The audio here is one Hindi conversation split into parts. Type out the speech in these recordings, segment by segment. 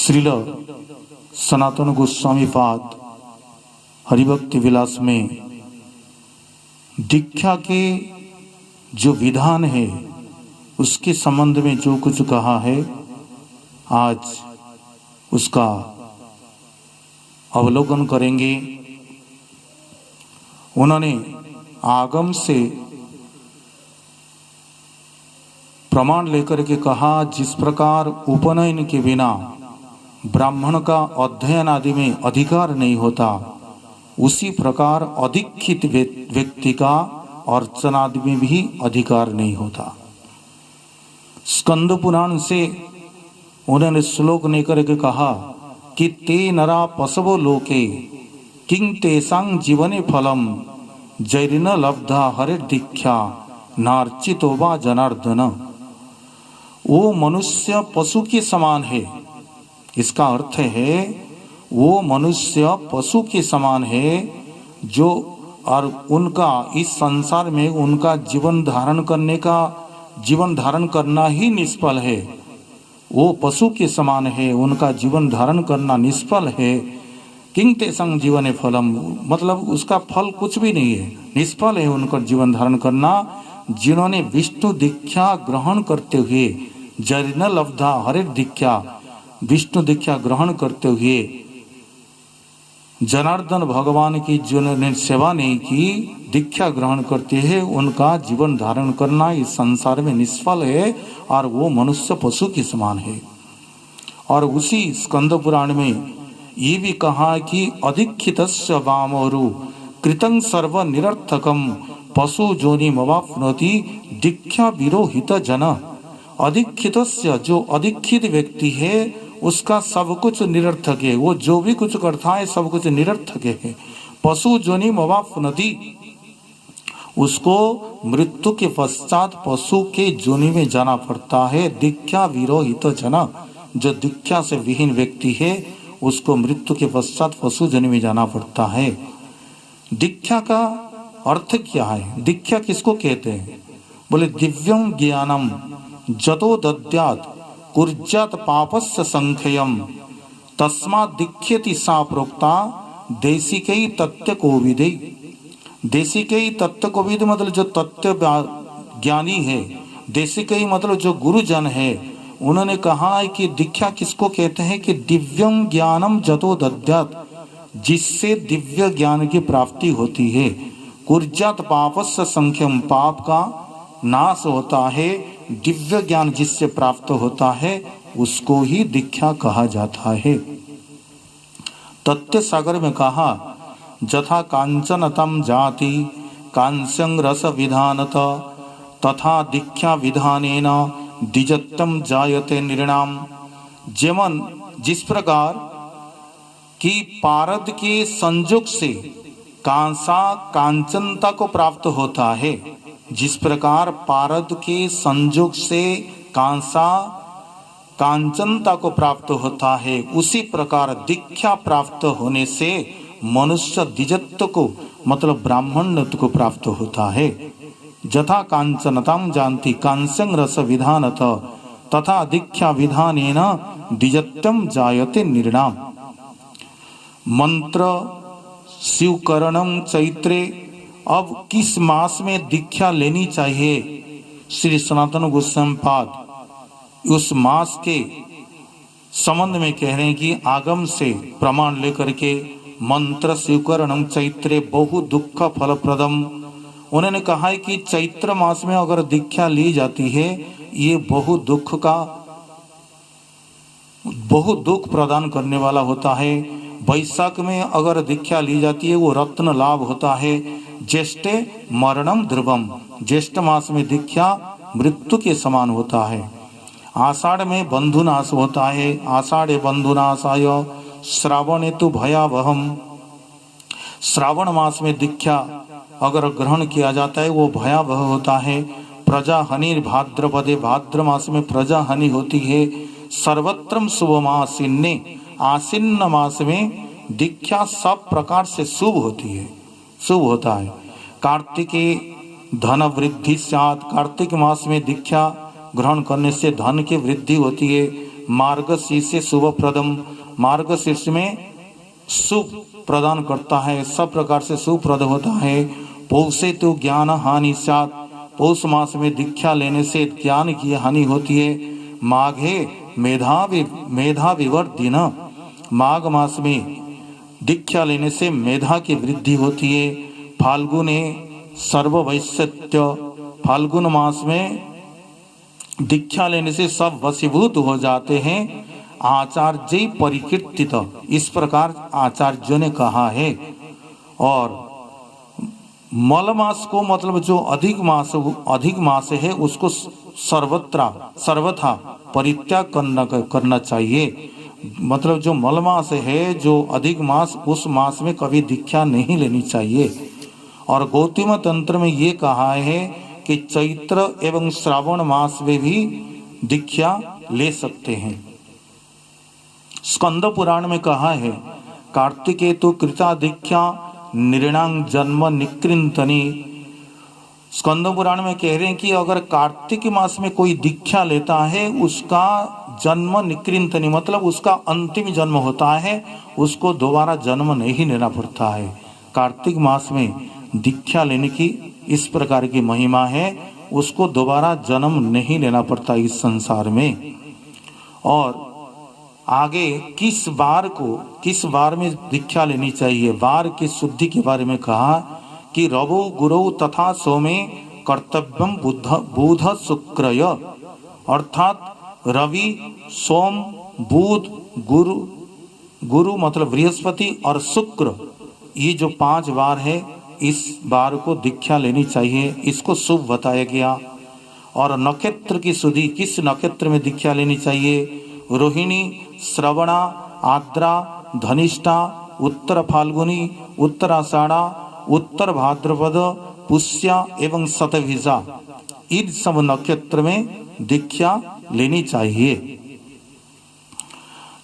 श्रील सनातन गोस्वामी पाद हरिभक्ति विलास में दीक्षा के जो विधान है उसके संबंध में जो कुछ कहा है, आज उसका अवलोकन करेंगे। उन्होंने आगम से प्रमाण लेकर के कहा, जिस प्रकार उपनयन के बिना ब्राह्मण का अध्ययन आदि में अधिकार नहीं होता, उसी प्रकार अधिक्षित व्यक्ति का अर्चन आदि में भी अधिकार नहीं होता। स्कंद पुराण से उन्होंने श्लोक लेकर के कहा कि ते नरा पशवो लोके किं तेषां जीवने फलम जैरिन लब्धा हरे दीक्षा नार्चितो वा जनार्दन। वो मनुष्य पशु के समान है। इसका अर्थ है वो मनुष्य पशु के समान है जो और उनका इस संसार में उनका जीवन धारण करना ही निष्फल है। वो पशु के समान है, उनका जीवन धारण करना निष्फल है। किं तेषां जीवने फलम, मतलब उसका फल कुछ भी नहीं है, निष्फल है उनका जीवन धारण करना। जिन्होंने विष्णु दीक्षा ग्रहण करते हुए जैरिन लब्धा हरे दीक्षा, विष्णु दीक्षा ग्रहण करते हुए जनार्दन भगवान की जिन्होंने सेवा नहीं की, दीक्षा ग्रहण करते हैं, उनका जीवन धारण करना इस संसार में निष्फल है और वो मनुष्य पशु के समान है। और उसी स्कंद पुराण में ये भी कहा कि अधिक्षितस्य वामोरु कृतं सर्व निरर्थकम पशु जोनि मवाप्नोति दीक्षा विरोहित जन। अधिक्षितस्य, जो अधिक्षित व्यक्ति है उसका सब कुछ निरर्थक है, वो जो भी कुछ करता है सब कुछ निरर्थक है। पशु जोनि मवाप्नोति, उसको मृत्यु के पश्चात पशु के जोनि में जाना पड़ता है। दीक्षा विरोहित जन, जो दीक्षा से विहीन व्यक्ति है उसको मृत्यु के पश्चात पशु जोनि में जाना पड़ता है। दीक्षा का अर्थ क्या है? दीक्षा किसको कहते हैं? बोले दिव्यं ज्ञानम जतो दद्यात् कुर्यात् पापस्य संख्यम तस्मात् दीक्ष्यति सा प्रोक्ता देशिकै तत्व कोविदे। देशिकै तत्व कोविद मतलब जो तत्व ज्ञानी है, देशिकै मतलब जो गुरुजन है, उन्होंने कहा है कि दीक्षा किसको कहते हैं कि दिव्यं ज्ञानम जतो दद्यात्, जिससे दिव्य ज्ञान की प्राप्ति होती है। कुर्यात् पापस्य संख्यम, पाप का नाश होता है। दिव्य ज्ञान जिससे प्राप्त होता है उसको ही दीक्षा कहा जाता है। तत्व सागर में कहा, जथा कांचनतम जाति कांस्यं रस विधानत तथा दीक्षा विधानेन द्विजत्वम जायते निर्णाम। जेमन जिस प्रकार कि पारद के संयोग से कांसा कांचनता को प्राप्त होता है, जिस प्रकार पारद के संयोग से कांसा कांचनता को प्राप्त होता है, उसी प्रकार दीक्षा प्राप्त होने से मनुष्य द्विजत्व को मतलब ब्राह्मणत्व को प्राप्त होता है। जथा कांचनताम जानती कांस्यं रस विधानत तथा दीक्षा विधानेन द्विजत्वम जायते निर्णाम। मंत्र शिवकरणम चैत्रे, अब किस मास में दीक्षा लेनी चाहिए? श्री सनातन गोस्वामी पाद उस मास के संबंध में कह रहे हैं कि आगम से प्रमाण लेकर के मंत्र शिवकरणम चैत्रे बहु दुख फलप्रदम। उन्होंने कहा है कि चैत्र मास में अगर दीक्षा ली जाती है ये बहु दुख प्रदान करने वाला होता है। वैशाख में अगर दीक्षा ली जाती है वो रत्न लाभ होता है। ज्येष्ठे मरणम ध्रुवम, ज्येष्ठ मास में दीक्षा मृत्यु के समान होता है। आषाढ़ में बंधुनाश होता है, आषाढ़े बंधुनाशाय श्रावणे तो भयावहम। श्रावण मास में दीक्षा अगर ग्रहण किया जाता है वो भयावह होता है। प्रजा हनि भाद्रपदे, भाद्र मास में प्रजा हनि होती है। सर्वत्रम शुभमासीन्ने, आसीन्न मास में दीक्षा सब प्रकार से शुभ होती है, शुभ होता है। कार्तिके धन वृद्धि स्यात्, कार्तिक मास में दीक्षा ग्रहण करने से धन की वृद्धि होती है। मार्गशीर्ष शुभप्रदम, मार्गशीर्ष में शुभ प्रदान करता है, सब प्रकार से शुभप्रद होता है। पौषे तो ज्ञान हानि सात, पौष मास में दीक्षा लेने से ज्ञान की हानि होती है। माघे मेधा विवर्धिन, माघ मास में दीक्षा लेने से मेधा की वृद्धि होती है। फाल्गुने सर्ववैश्यत्य, फाल्गुन मास में दीक्षा लेने से सब वशीभूत हो जाते हैं। आचार्य परिकीर्तित, इस प्रकार आचार्यों ने कहा है। और मल मास को मतलब जो अधिक मास है उसको सर्वथा परित्याग करना चाहिए। मतलब जो मल मास है, जो अधिक मास, उस मास में कभी दीक्षा नहीं लेनी चाहिए। और गौतम तंत्र में ये कहा है कि चैत्र एवं श्रावण मास में भी दीक्षा ले सकते हैं। स्कंद पुराण में कहा है, कार्तिके तो कृता दीक्षा नृणांग जन्म निकृंतनी। स्कंद पुराण में कह रहे हैं कि अगर कार्तिक मास में कोई दीक्षा लेता है उसका जन्म निकृंतनी, मतलब उसका अंतिम जन्म होता है, उसको दोबारा जन्म नहीं लेना पड़ता है। कार्तिक मास में दीक्षा लेने की इस प्रकार की महिमा है, उसको दोबारा जन्म नहीं लेना पड़ता इस संसार में। और आगे किस बार में दीक्षा लेनी चाहिए, वार की शुद्धि के बारे में कहा कि रवो गुरु तथा सोमे कर्तव्यम बुध शुक्रय, अर्थात रवि, सोम, बुध, गुरु मतलब बृहस्पति और शुक्र, ये जो 5 वार है, इस बार को दीक्षा लेनी चाहिए, इसको शुभ बताया गया। और नक्षत्र की शुद्धि, किस नक्षत्र में दीक्षा लेनी चाहिए, रोहिणी, श्रवणा, आद्रा, धनिष्ठा, उत्तर फाल्गुनी, उत्तराषाढ़ा, उत्तर भाद्रपद, पुष्या एवं शतभिजा, इन सब नक्षत्र में दीक्षा लेनी चाहिए।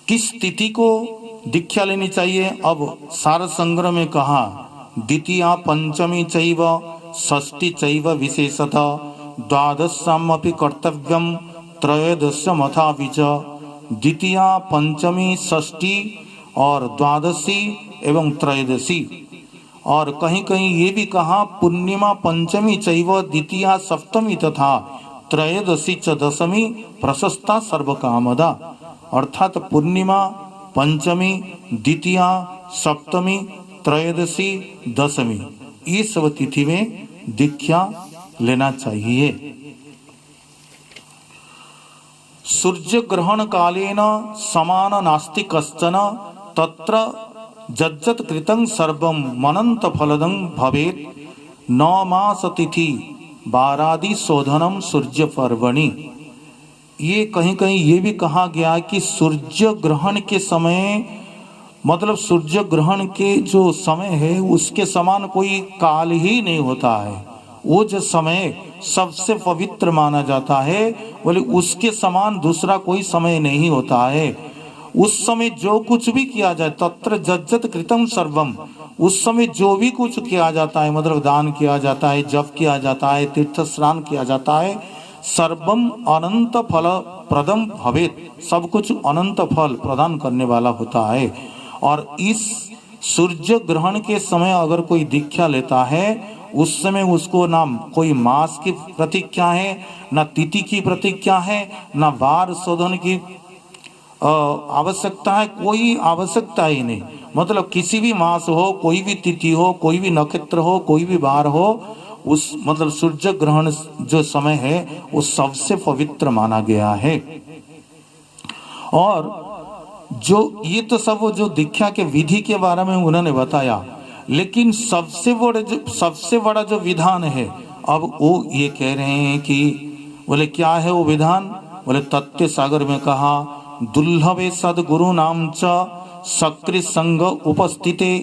किस तिथि को दीक्षा लेनी चाहिए, अब सार संग्रह में कहा द्वितीया पंचमी चैव षष्ठी चैव विशेषतः द्वादशामपि कर्तव्यम त्रयोदशमथापि च। द्वितीया, पंचमी, षष्ठी और द्वादशी एवं त्रयोदशी। और कहीं कहीं ये भी कहा पूर्णिमा पंचमी चैव द्वितीया सप्तमी तथा त्रयोदशी च दशमी प्रशस्ता सर्वकामदा, अर्थात पूर्णिमा, पंचमी, द्वितीया, सप्तमी, त्रयोदशी, दशमी, ये सब तिथि में दीक्षा लेना चाहिए। सूर्य ग्रहण कालेन समान नास्ति कश्चन तत्र जज्जत कृतं सर्वं मनंत फलदं भवेत्, न मास तिथि बारादि शोधनम सूर्य पर्वणि। ये कहीं कहीं ये भी कहा गया कि सूर्य ग्रहण के समय, मतलब सूर्य ग्रहण के जो समय है उसके समान कोई काल ही नहीं होता है। वो जो समय सबसे पवित्र माना जाता है, बोले उसके समान दूसरा कोई समय नहीं होता है। उस समय जो कुछ भी किया जाए, तत्र जज्जत कृतं सर्वम, उस समय जो भी कुछ किया जाता है, मतलब दान किया जाता है, जप किया जाता है, तीर्थ स्नान किया जाता है, सर्वम अनंत फल प्रदम भवेत्, सब कुछ अनंत फल प्रदान करने वाला होता है। और इस सूर्य ग्रहण के समय अगर कोई दीक्षा लेता है, उस समय उसको ना कोई मास की प्रतीक्षा है, ना तिथि की प्रतीक्षा है, ना वार शोधन की आवश्यकता है, कोई आवश्यकता ही नहीं। मतलब किसी भी मास हो, कोई भी तिथि हो, कोई भी नक्षत्र हो, कोई भी वार हो, उस मतलब सूर्य ग्रहण जो समय है वो सबसे पवित्र माना गया है। और जो ये तो सब जो दीक्षा के विधि के बारे में उन्होंने बताया, लेकिन सबसे बड़ा जो विधान है, अब वो ये कह रहे हैं कि बोले क्या है वो विधान, बोले तत्व सागर में कहा दुर्लभे सद्गुरु नाम च सक्रि संग उपस्थिते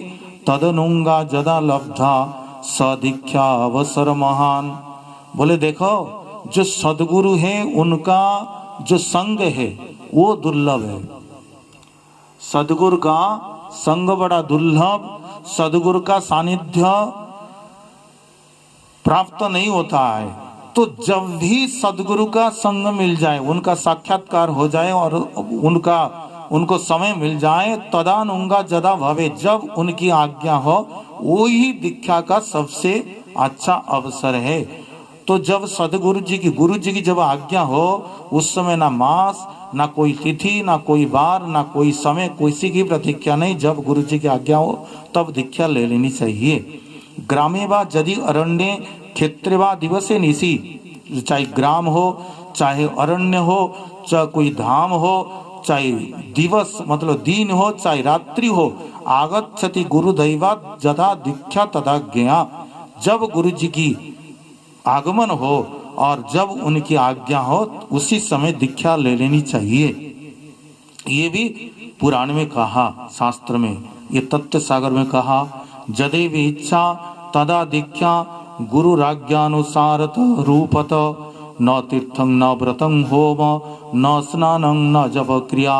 तदनुंगा जदा लब्धा सदीक्षा अवसर महान। बोले देखो जो सदगुरु है उनका जो संग है वो दुर्लभ है, सदगुरु का संग बड़ा दुर्लभ, सदगुरु का सानिध्य प्राप्त नहीं होता है। तो जब भी सदगुरु का संग मिल जाए, उनका साक्षात्कार हो जाए और उनको समय मिल जाए, तदानुंगा जदा भवे, जब उनकी आज्ञा हो, वो ही दीक्षा का सबसे अच्छा अवसर है। तो जब सदगुरु जी की, गुरु जी की जब आज्ञा हो, उस समय ना मास, ना कोई तिथि, ना कोई बार, ना कोई समय, किसी की प्रतीक्षा नहीं। जब गुरु जी की आज्ञा हो तब दीक्षा ले लेनी चाहिए। ग्रामे वा यदि अरण्य क्षेत्रे वा दिवसे निशि, चाहे ग्राम हो, चाहे अरण्य हो, चाहे कोई धाम हो, चाहे दिवस मतलब दिन हो, चाहे रात्रि हो, आगच्छति गुरुदैवात् यदा दीक्षा तदा ज्ञा, जब गुरु जी की आगमन हो और जब उनकी आज्ञा हो, उसी समय दीक्षा ले लेनी चाहिए। ये भी पुराण में कहा, शास्त्र में, ये तत्व सागर में कहा, यदेव इच्छा तदा दीक्षा गुरु राज्ञानुसारत रूपत, न तीर्थं न व्रतं होम न स्नानं न जप क्रिया।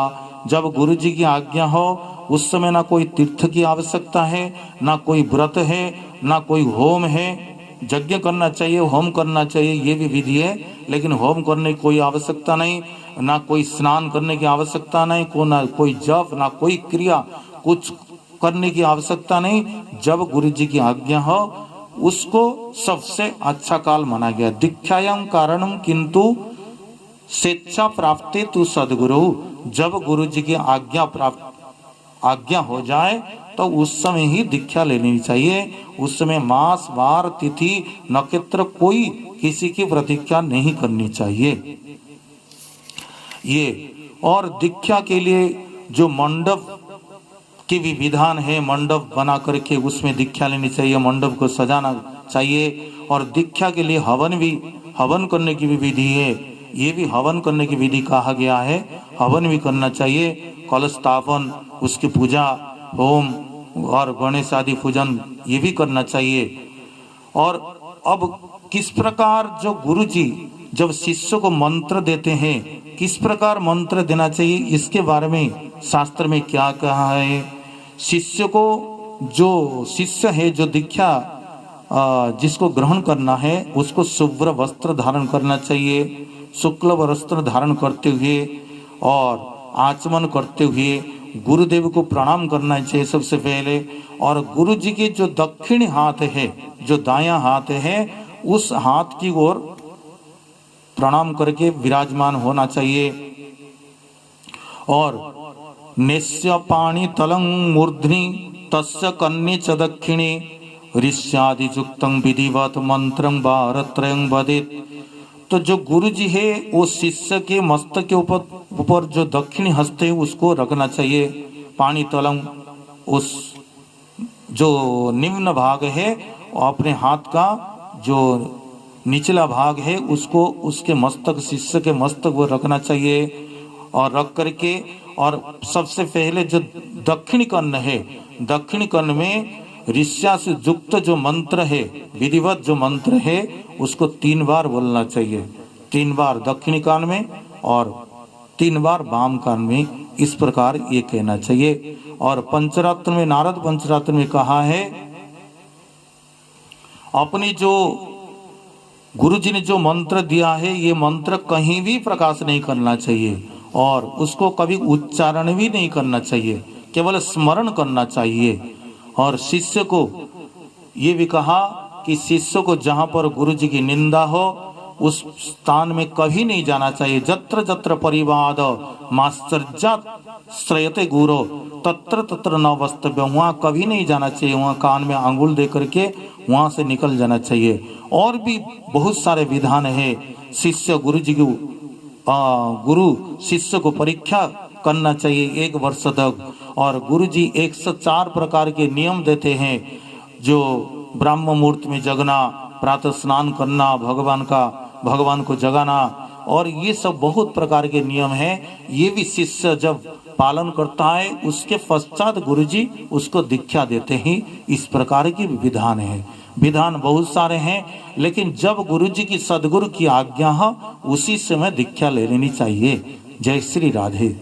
जब गुरु जी की आज्ञा हो उस समय ना कोई तीर्थ की आवश्यकता है, ना कोई व्रत है, ना कोई होम है। यज्ञ करना चाहिए, होम करना चाहिए, ये भी विधि है, लेकिन होम करने की कोई आवश्यकता नहीं, ना कोई स्नान करने की आवश्यकता नहीं, ना कोई जप, ना कोई क्रिया, कुछ करने की आवश्यकता नहीं। जब गुरु जी की आज्ञा हो उसको सबसे अच्छा काल माना गया। दीक्षायां कारणम किंतु स्वेच्छा प्राप्ते तु सदगुरु, जब गुरु जी की आज्ञा हो जाए तो उस समय ही दीक्षा ले लेनी चाहिए। उस समय मास, वार, तिथि, नक्षत्र, कोई किसी की प्रतीक्षा नहीं करनी चाहिए। ये और दीक्षा के लिए जो मंडप की भी विधान है, मंडप बना करके उसमें दीक्षा लेनी चाहिए, मंडप को सजाना चाहिए। और दीक्षा के लिए हवन करने की भी विधि है, ये भी हवन करने की विधि कहा गया है, हवन भी करना चाहिए। कलश स्थापन, उसकी पूजा, होम और गणेश आदि पूजन ये भी करना चाहिए। और अब किस प्रकार जो गुरु जी जब शिष्य को मंत्र देते हैं, किस प्रकार मंत्र देना चाहिए, इसके बारे में शास्त्र में क्या कहा है। शिष्य को, जो शिष्य है, जो दीक्षा जिसको ग्रहण करना है, उसको शुभ्र वस्त्र धारण करना चाहिए। शुक्ल वस्त्र धारण करते हुए और आचमन करते हुए गुरुदेव को प्रणाम करना चाहिए सबसे पहले। और गुरु जी के जो दक्षिणी हाथ है, जो दायां हाथ है, उस हाथ की ओर प्रणाम करके विराजमान होना चाहिए। और नेस्य पाणी तलं मूर्ध्नि तस्य कन्ये च दक्षिणे ऋष्यादि युक्तं विधिवत मंत्रं वारत्रयं वदेत्। तो जो गुरु जी है वो शिष्य के मस्तक के ऊपर जो दक्षिणी हस्त है उसको रखना चाहिए। पाणी तलम, उस जो निम्न भाग है अपने हाथ का जो निचला भाग है उसको उसके मस्तक, शिष्य के मस्तक वो रखना चाहिए। और रख करके और सबसे पहले जो दक्षिणी कर्ण है, दक्षिणी कर्ण में ऋष्या से युक्त जो मंत्र है, विधिवत जो मंत्र है, उसको 3 बार बोलना चाहिए। 3 बार दक्षिणी कान में और 3 बार वाम कान में, इस प्रकार ये कहना चाहिए। और पंचरत्न में, नारद पंचरत्न में कहा है, अपनी जो गुरु जी ने जो मंत्र दिया है, ये मंत्र कहीं भी प्रकाश नहीं करना चाहिए और उसको कभी उच्चारण भी नहीं करना चाहिए, केवल स्मरण करना चाहिए। और शिष्य को ये भी कहा कि शिष्य को जहाँ पर गुरु जी की निंदा हो उस स्थान में कभी नहीं जाना चाहिए। जत्र जत्र परिवाद माश्चर्यात् श्रयते गुरु तत्र तत्र न वस्तव्य, वहाँ कभी नहीं जाना चाहिए, वहाँ कान में आंगुल दे करके वहाँ से निकल जाना चाहिए। और भी बहुत सारे विधान है। शिष्य गुरु जी की गुरु शिष्य को परीक्षा करना चाहिए 1 वर्ष तक। और गुरु जी 104 प्रकार के नियम देते हैं, जो ब्रह्म मुहूर्त में जगना, प्रातः स्नान करना, भगवान को जगाना, और ये सब बहुत प्रकार के नियम हैं। ये भी शिष्य जब पालन करता है उसके पश्चात गुरु जी उसको दीक्षा देते हैं। इस प्रकार की विधान है। विधान बहुत सारे हैं, लेकिन जब गुरु जी की, सदगुरु की आज्ञा हो उसी समय दीक्षा ले लेनी चाहिए। जय श्री राधे।